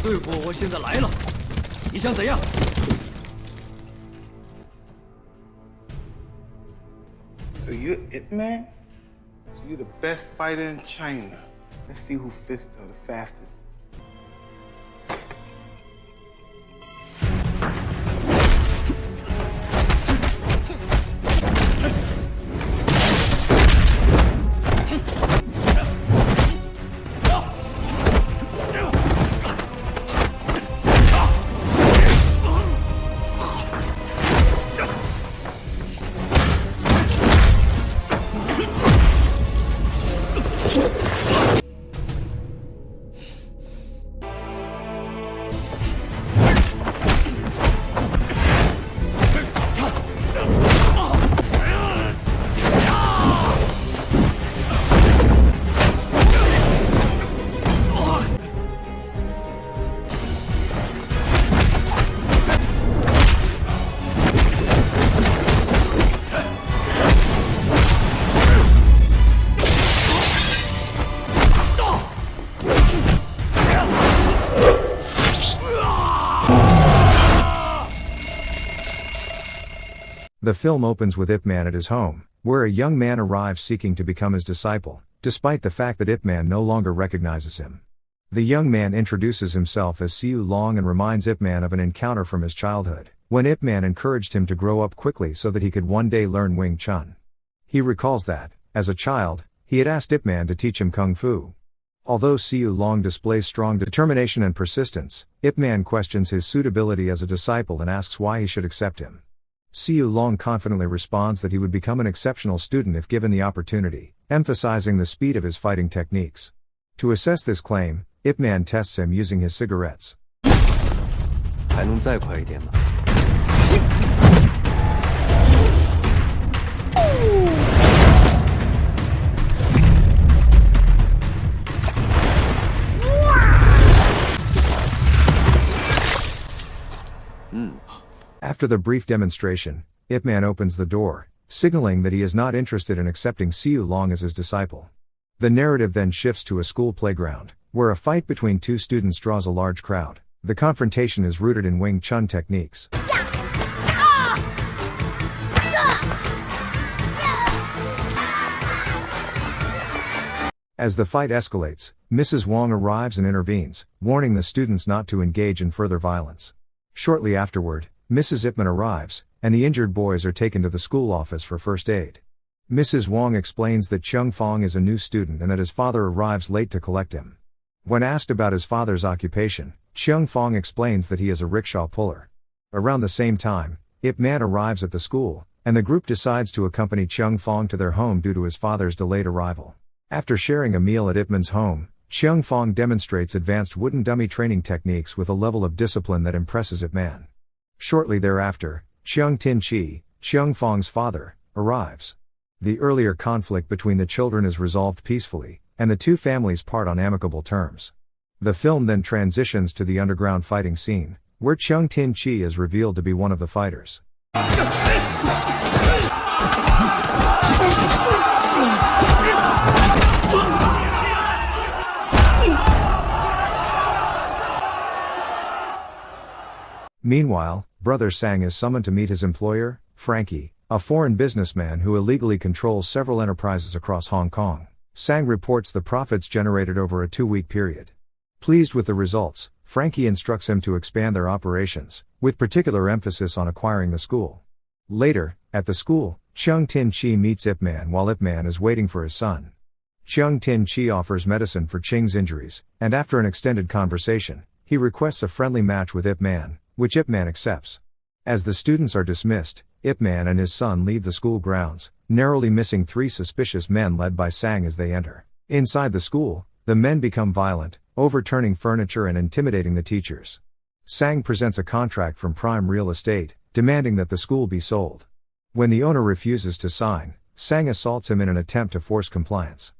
对付我现在来了，你想怎样？ So you're it, man? So you're the best fighter in China. Let's see who fists are the fastest. The film opens with Ip Man at his home, where a young man arrives seeking to become his disciple, despite the fact that Ip Man no longer recognizes him. The young man introduces himself as Siu Long and reminds Ip Man of an encounter from his childhood, when Ip Man encouraged him to grow up quickly so that he could one day learn Wing Chun. He recalls that, as a child, he had asked Ip Man to teach him Kung Fu. Although Siu Long displays strong determination and persistence, Ip Man questions his suitability as a disciple and asks why he should accept him. Siu Long confidently responds that he would become an exceptional student if given the opportunity, emphasizing the speed of his fighting techniques. To assess this claim, Ip Man tests him using his cigarettes. 还能再快一点吗？ After the brief demonstration, Ip Man opens the door, signaling that he is not interested in accepting Siu Long as his disciple. The narrative then shifts to a school playground, where a fight between two students draws a large crowd. The confrontation is rooted in Wing Chun techniques. As the fight escalates, Mrs. Wong arrives and intervenes, warning the students not to engage in further violence. Shortly afterward, Mrs. Ip Man arrives, and the injured boys are taken to the school office for first aid. Mrs. Wong explains that Cheung Fong is a new student and that his father arrives late to collect him. When asked about his father's occupation, Cheung Fong explains that he is a rickshaw puller. Around the same time, Ip Man arrives at the school, and the group decides to accompany Cheung Fong to their home due to his father's delayed arrival. After sharing a meal at Ip Man's home, Cheung Fong demonstrates advanced wooden dummy training techniques with a level of discipline that impresses Ip Man. Shortly thereafter, Cheung Tin-chi, Cheung Fong's father, arrives. The earlier conflict between the children is resolved peacefully, and the two families part on amicable terms. The film then transitions to the underground fighting scene, where Cheung Tin-chi is revealed to be one of the fighters. Meanwhile, Brother Sang is summoned to meet his employer, Frankie, a foreign businessman who illegally controls several enterprises across Hong Kong. Sang reports the profits generated over a 2-week period. Pleased with the results, Frankie instructs him to expand their operations, with particular emphasis on acquiring the school. Later, at the school, Cheung Tin-chi meets Ip Man while Ip Man is waiting for his son. Cheung Tin-chi offers medicine for Ching's injuries, and after an extended conversation, he requests a friendly match with Ip Man, which Ip Man accepts. As the students are dismissed, Ip Man and his son leave the school grounds, narrowly missing 3 suspicious men led by Sang as they enter. Inside the school, the men become violent, overturning furniture and intimidating the teachers. Sang presents a contract from Prime Real Estate, demanding that the school be sold. When the owner refuses to sign, Sang assaults him in an attempt to force compliance.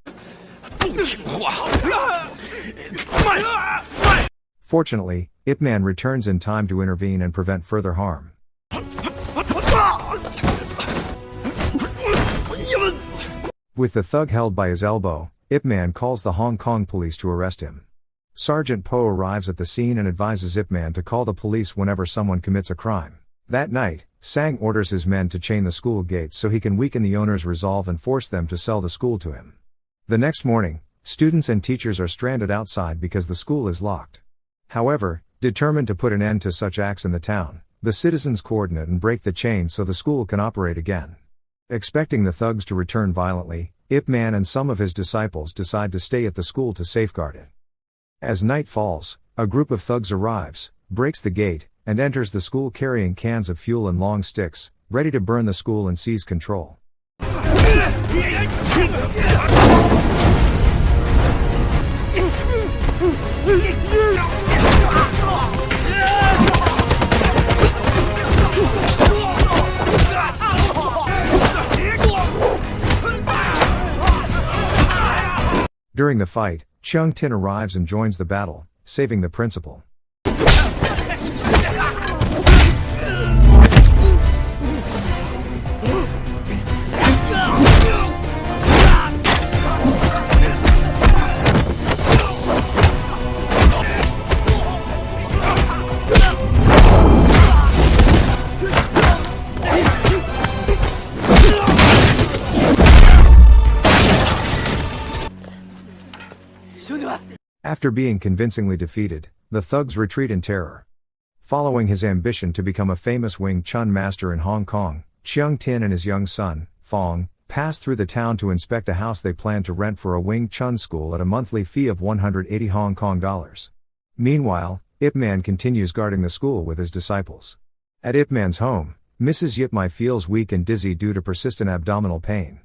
Fortunately, Ip Man returns in time to intervene and prevent further harm. With the thug held by his elbow, Ip Man calls the Hong Kong police to arrest him. Sergeant Po arrives at the scene and advises Ip Man to call the police whenever someone commits a crime. That night, Sang orders his men to chain the school gates so he can weaken the owner's resolve and force them to sell the school to him. The next morning, students and teachers are stranded outside because the school is locked. However, determined to put an end to such acts in the town, the citizens coordinate and break the chain so the school can operate again. Expecting the thugs to return violently, Ip Man and some of his disciples decide to stay at the school to safeguard it. As night falls, a group of thugs arrives, breaks the gate, and enters the school carrying cans of fuel and long sticks, ready to burn the school and seize control. During the fight, Cheung Tin arrives and joins the battle, saving the principal. After being convincingly defeated, the thugs retreat in terror. Following his ambition to become a famous Wing Chun master in Hong Kong, Cheung Tin and his young son, Fong, pass through the town to inspect a house they plan to rent for a Wing Chun school at a monthly fee of 180 Hong Kong dollars. Meanwhile, Ip Man continues guarding the school with his disciples. At Ip Man's home, Mrs. Yip Mai feels weak and dizzy due to persistent abdominal pain.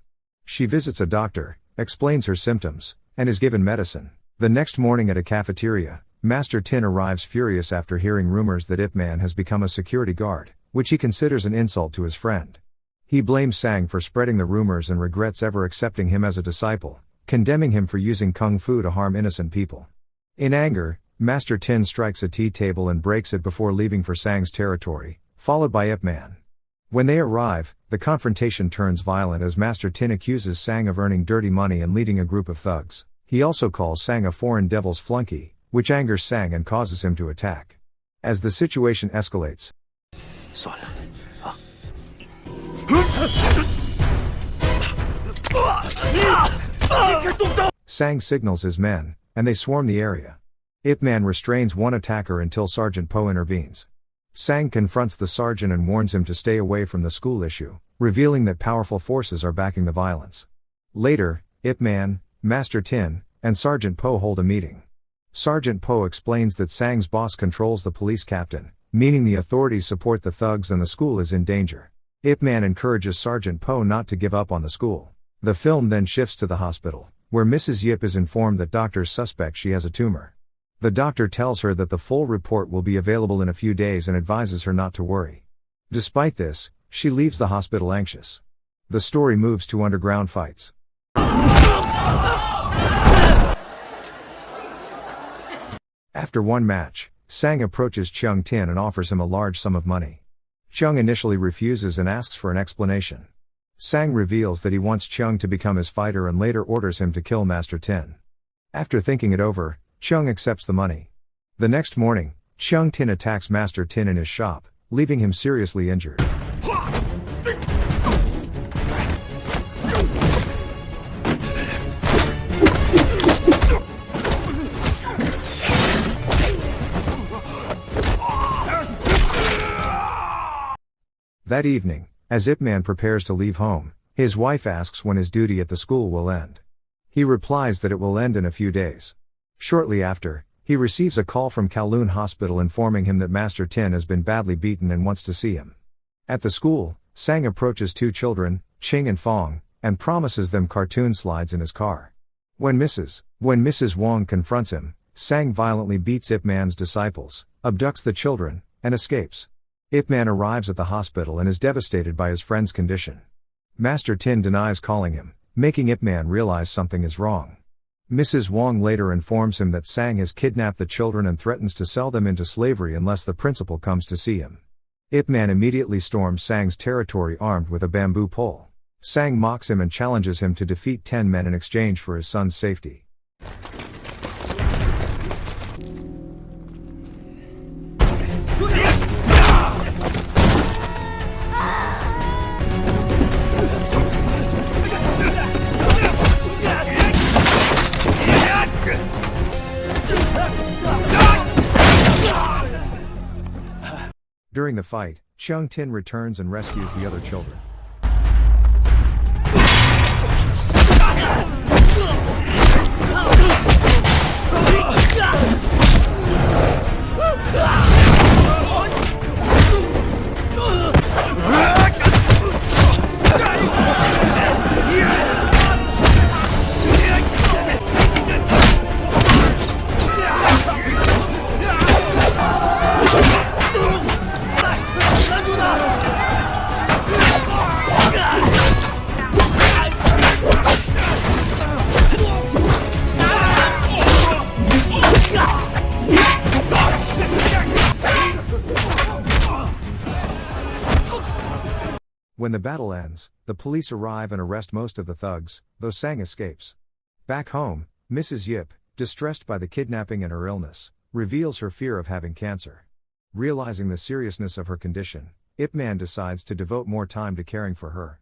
She visits a doctor, explains her symptoms, and is given medicine. The next morning at a cafeteria, Master Tin arrives furious after hearing rumors that Ip Man has become a security guard, which he considers an insult to his friend. He blames Sang for spreading the rumors and regrets ever accepting him as a disciple, condemning him for using kung fu to harm innocent people. In anger, Master Tin strikes a tea table and breaks it before leaving for Sang's territory, followed by Ip Man. When they arrive, the confrontation turns violent as Master Tin accuses Sang of earning dirty money and leading a group of thugs. He also calls Sang a foreign devil's flunky, which angers Sang and causes him to attack. As the situation escalates, Sang signals his men, and they swarm the area. Ip Man restrains one attacker until Sergeant Po intervenes. Sang confronts the sergeant and warns him to stay away from the school issue, revealing that powerful forces are backing the violence. Later, Ip Man, Master Tin, and Sergeant Po hold a meeting. Sergeant Po explains that Sang's boss controls the police captain, meaning the authorities support the thugs and the school is in danger. Ip Man encourages Sergeant Po not to give up on the school. The film then shifts to the hospital, where Mrs. Yip is informed that doctors suspect she has a tumor. The doctor tells her that the full report will be available in a few days and advises her not to worry. Despite this, she leaves the hospital anxious. The story moves to underground fights. After one match, Sang approaches Cheung Tin and offers him a large sum of money. Cheung initially refuses and asks for an explanation. Sang reveals that he wants Cheung to become his fighter and later orders him to kill Master Tin. After thinking it over, Cheung accepts the money. The next morning, Cheung Tin attacks Master Tin in his shop, leaving him seriously injured. That evening, as Ip Man prepares to leave home, his wife asks when his duty at the school will end. He replies that it will end in a few days. Shortly after, he receives a call from Kowloon Hospital informing him that Master Tin has been badly beaten and wants to see him. At the school, Sang approaches two children, Ching and Fong, and promises them cartoon slides in his car. When Mrs. Wong confronts him, Sang violently beats Ip Man's disciples, abducts the children, and escapes. Ip Man arrives at the hospital and is devastated by his friend's condition. Master Tin denies calling him, making Ip Man realize something is wrong. Mrs. Wong later informs him that Sang has kidnapped the children and threatens to sell them into slavery unless the principal comes to see him. Ip Man immediately storms Sang's territory armed with a bamboo pole. Sang mocks him and challenges him to defeat 10 men in exchange for his son's safety. During the fight, Cheung Tin returns and rescues the other children. When the battle ends, the police arrive and arrest most of the thugs, though Sang escapes. Back home, Mrs. Yip, distressed by the kidnapping and her illness, reveals her fear of having cancer. Realizing the seriousness of her condition, Ip Man decides to devote more time to caring for her.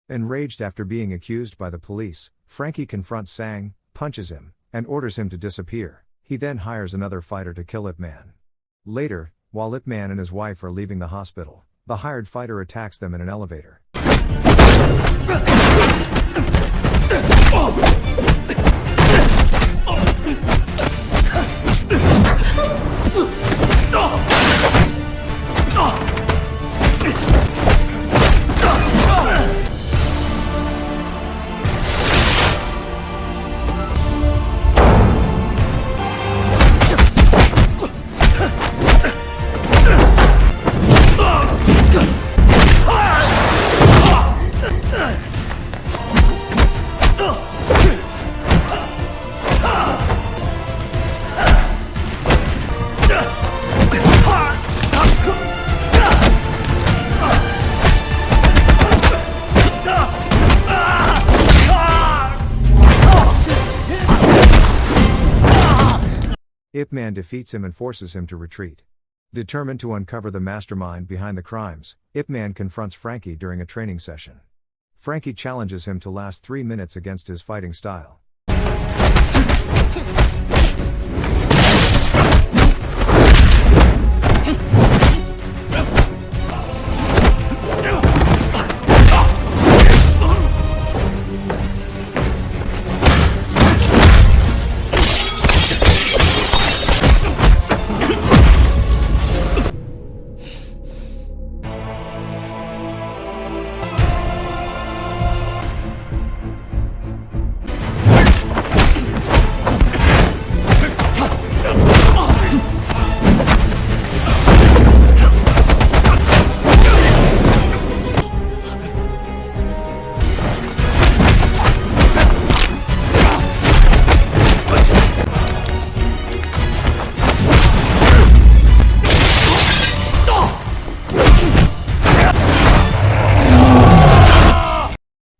Enraged after being accused by the police, Frankie confronts Sang, punches him, and orders him to disappear. He then hires another fighter to kill Ip Man. Later, while Ip Man and his wife are leaving the hospital, the hired fighter attacks them in an elevator. Ip Man defeats him and forces him to retreat. Determined to uncover the mastermind behind the crimes, Ip Man confronts Frankie during a training session. Frankie challenges him to last 3 minutes against his fighting style.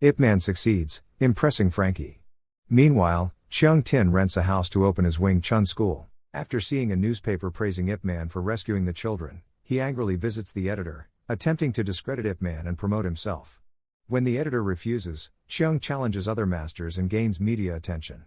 Ip Man succeeds, impressing Frankie. Meanwhile, Cheung Tin rents a house to open his Wing Chun school. After seeing a newspaper praising Ip Man for rescuing the children, he angrily visits the editor, attempting to discredit Ip Man and promote himself. When the editor refuses, Cheung challenges other masters and gains media attention.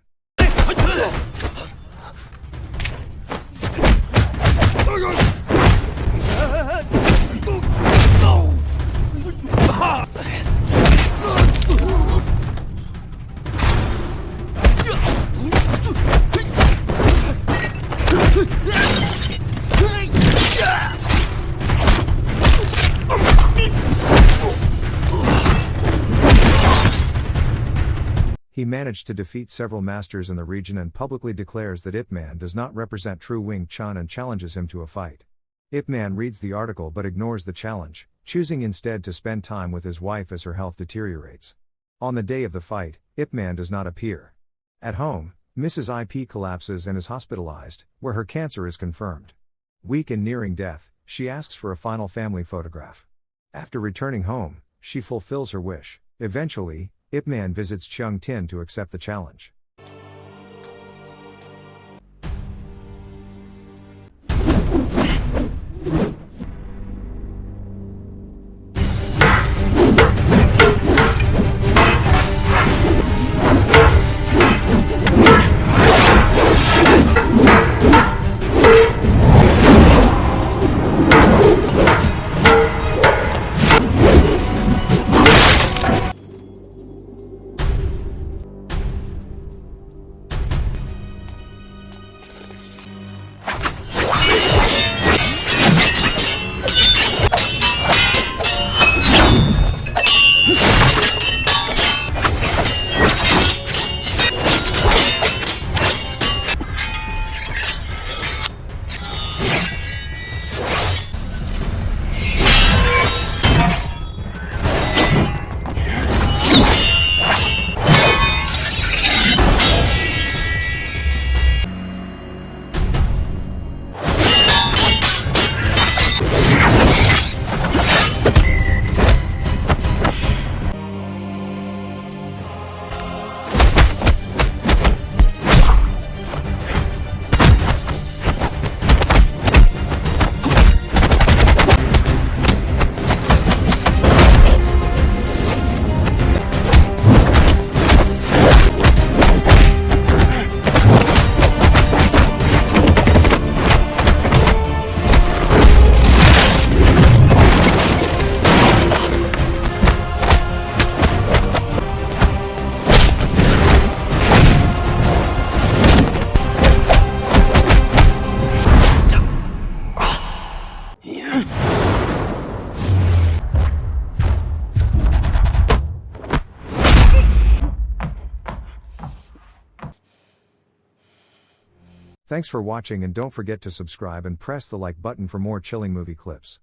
He managed to defeat several masters in the region and publicly declares that Ip Man does not represent true Wing Chun and challenges him to a fight. Ip Man reads the article but ignores the challenge, choosing instead to spend time with his wife as her health deteriorates. On the day of the fight, Ip Man does not appear. At home, Mrs. IP collapses and is hospitalized, where her cancer is confirmed. Weak and nearing death, she asks for a final family photograph. After returning home, she fulfills her wish. Eventually, Ip Man visits Cheung Tin to accept the challenge. Thanks for watching and don't forget to subscribe and press the like button for more chilling movie clips.